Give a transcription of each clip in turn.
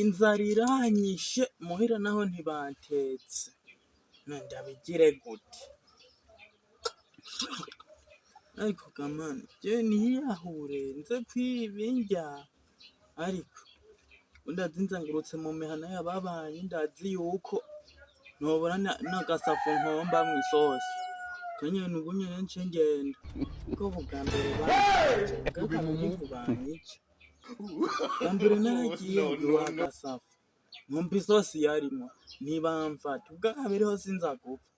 inzara iranyishe muhira naho ntibantetse ndabigire gute ariko gamana je niyahure nze kwibindya ariko ndazinzangurutse mu mihana y'ababanyi ndazi yuko nobora n'agasafu nkomba mw'isosi kanyene ubu nyene nce ngenda ko bwa mbere banyica bwa mbere naragiye guha agasafu nkumva isosi yarimwo ntibamfata ubwa kabiri ho sinzagupfa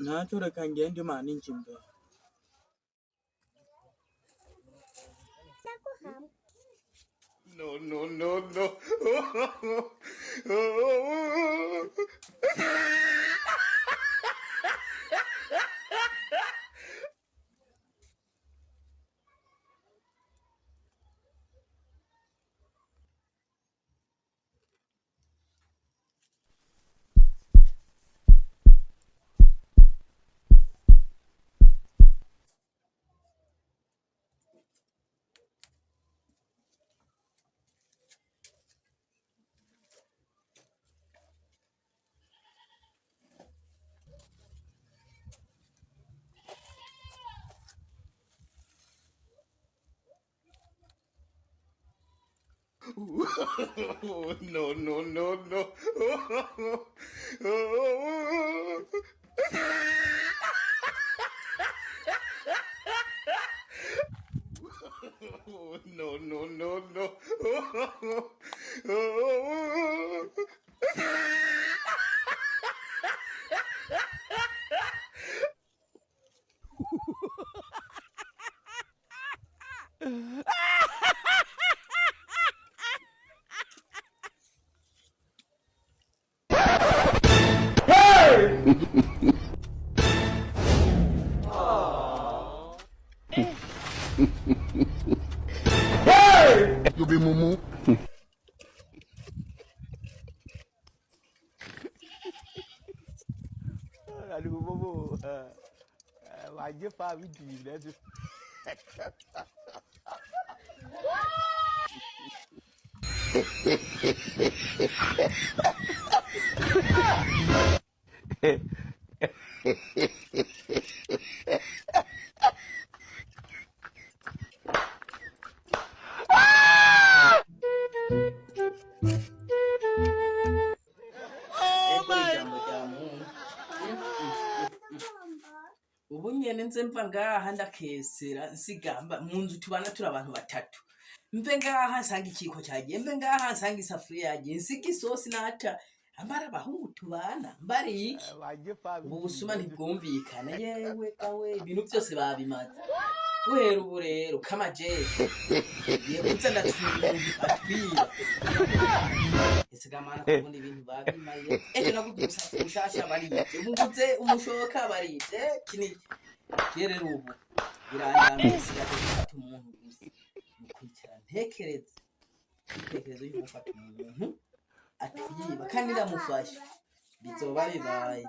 ntaco reka ngende imana inje imbere. No, no, no, no. No, no, no, no. No, no, no, no. You be mumu. Aduh bobo. Wajib Pak Widi dah tu. ubu nyene nze mva ngaha ndakesera nsigamba mu nzu tubana turi abantu batatu mve ngaha nsanga ikiko cyagiye mve ngaha nsanga isafuriya yagiye nsika isosi nata ambara abahungu tubana mbari iki ubu busuma ntibwumvikana yewe kawe ibintu byose babimaze guhera ubu rero kamajeje ye kuza ndatwiba isigamana kubundi ibintu babimaye ejo nakubyusa ushasha bariye umuguze umushoka bariye kiniki rero ubu biranyamisi gafata umuntu gusa mukwicara ntekereza yuko ufata umuntu atwiba kandi ndamufasha bizoba bibaye